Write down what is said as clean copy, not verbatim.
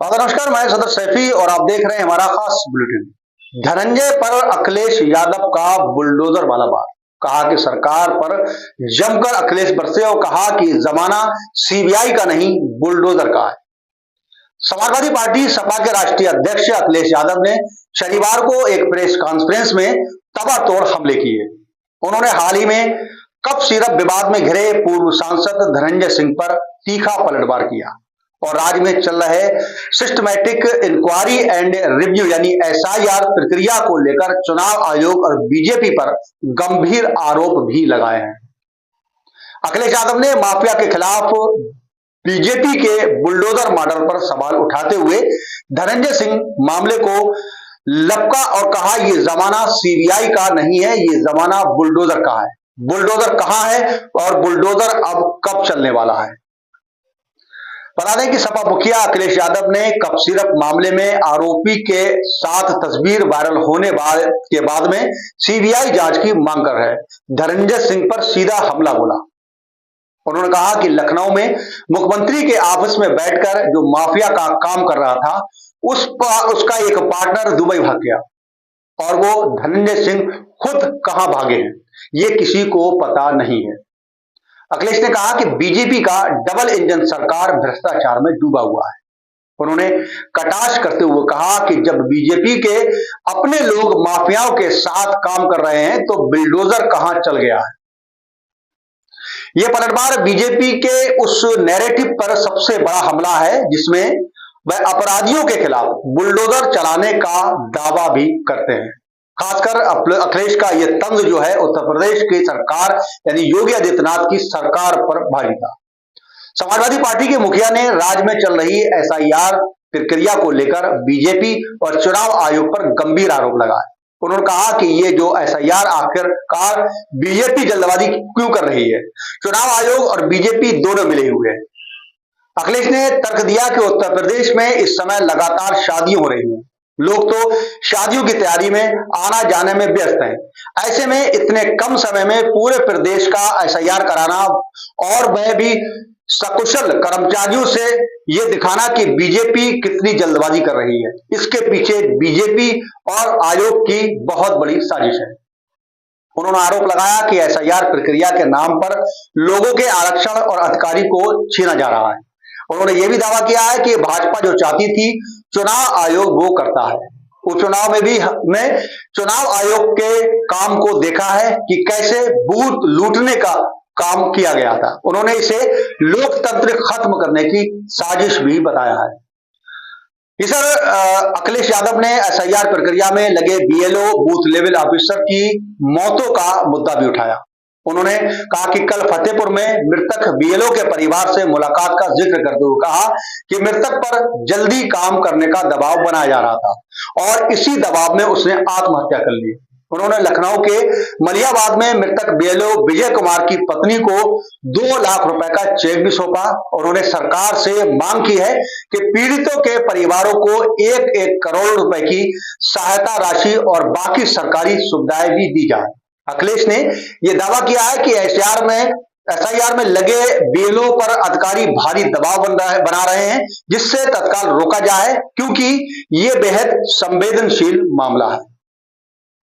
नमस्कार, मैं सदर सैफी और आप देख रहे हैं हमारा खास बुलेटिन। धनंजय पर अखिलेश यादव का बुलडोजर वाला वार। कहा कि सरकार पर जमकर अखिलेश बरसे और कहा कि जमाना सीबीआई का नहीं बुलडोजर का है। समाजवादी पार्टी सपा के राष्ट्रीय अध्यक्ष अखिलेश यादव ने शनिवार को एक प्रेस कॉन्फ्रेंस में तबातोड़ हमले किए। उन्होंने हाल ही में कप सिरप विवाद में घिरे पूर्व सांसद धनंजय सिंह पर तीखा पलटवार किया और राज्य में चल रहे सिस्टमैटिक इंक्वायरी एंड रिव्यू यानी एसआईआर प्रक्रिया को लेकर चुनाव आयोग और बीजेपी पर गंभीर आरोप भी लगाए हैं। अखिलेश यादव ने माफिया के खिलाफ बीजेपी के बुलडोजर मॉडल पर सवाल उठाते हुए धनंजय सिंह मामले को लपका और कहा यह जमाना सीबीआई का नहीं है, ये जमाना बुलडोजर का है। बुलडोजर कहां है और बुलडोजर अब कब चलने वाला है। बता दें कि सपा मुखिया अखिलेश यादव ने कप सिरप मामले में आरोपी के साथ तस्वीर वायरल होने के बाद में सीबीआई जांच की मांग कर रहे हैं। धनंजय सिंह पर सीधा हमला बोला। उन्होंने कहा कि लखनऊ में मुख्यमंत्री के ऑफिस में बैठकर जो माफिया का काम कर रहा था उसका एक पार्टनर दुबई भाग गया और वो धनंजय सिंह खुद कहां भागे हैं ये किसी को पता नहीं है। अखिलेश ने कहा कि बीजेपी का डबल इंजन सरकार भ्रष्टाचार में डूबा हुआ है। उन्होंने कटाक्ष करते हुए कहा कि जब बीजेपी के अपने लोग माफियाओं के साथ काम कर रहे हैं तो बुलडोजर कहां चल गया है। यह पलटवार बीजेपी के उस नैरेटिव पर सबसे बड़ा हमला है जिसमें वह अपराधियों के खिलाफ बुलडोजर चलाने का दावा भी करते हैं। खासकर अखिलेश का यह तंज जो है उत्तर प्रदेश की सरकार यानी योगी आदित्यनाथ की सरकार पर भारी था। समाजवादी पार्टी के मुखिया ने राज्य में चल रही एसआईआर प्रक्रिया को लेकर बीजेपी और चुनाव आयोग पर गंभीर आरोप लगाए। उन्होंने कहा कि ये जो एसआईआर आखिरकार बीजेपी जल्दबाजी क्यों कर रही है। चुनाव आयोग और बीजेपी दोनों मिले हुए हैं। अखिलेश ने तर्क दिया कि उत्तर प्रदेश में इस समय लगातार शादियां हो रही हैं, लोग तो शादियों की तैयारी में आना जाने में व्यस्त हैं। ऐसे में इतने कम समय में पूरे प्रदेश का एसआईआर कराना और वह भी सकुशल कर्मचारियों से यह दिखाना कि बीजेपी कितनी जल्दबाजी कर रही है, इसके पीछे बीजेपी और आयोग की बहुत बड़ी साजिश है। उन्होंने आरोप लगाया कि एसआईआर प्रक्रिया के नाम पर लोगों के आरक्षण और अधिकारी को छीना जा रहा है। उन्होंने यह भी दावा किया है कि भाजपा जो चाहती थी चुनाव आयोग वो करता है। उपचुनाव में भी चुनाव आयोग के काम को देखा है कि कैसे बूथ लूटने का काम किया गया था। उन्होंने इसे लोकतंत्र खत्म करने की साजिश भी बताया है। इस अखिलेश यादव ने एसआईआर प्रक्रिया में लगे बीएलओ बूथ लेवल ऑफिसर की मौतों का मुद्दा भी उठाया। उन्होंने कहा कि कल फतेहपुर में मृतक बीएलओ के परिवार से मुलाकात का जिक्र करते हुए कहा कि मृतक पर जल्दी काम करने का दबाव बनाया जा रहा था और इसी दबाव में उसने आत्महत्या कर ली। उन्होंने लखनऊ के मलियाबाद में मृतक बीएलओ विजय कुमार की पत्नी को 2 लाख रुपए का चेक भी सौंपा। उन्होंने सरकार से मांग की है कि पीड़ितों के परिवारों को 1-1 करोड़ रुपए की सहायता राशि और बाकी सरकारी सुविधाएं भी दी जाए। अखिलेश ने यह दावा किया है कि एसआईआर में लगे बीएलओ पर अधिकारी भारी दबाव बना रहे हैं जिससे तत्काल रोका जाए क्योंकि यह बेहद संवेदनशील मामला है।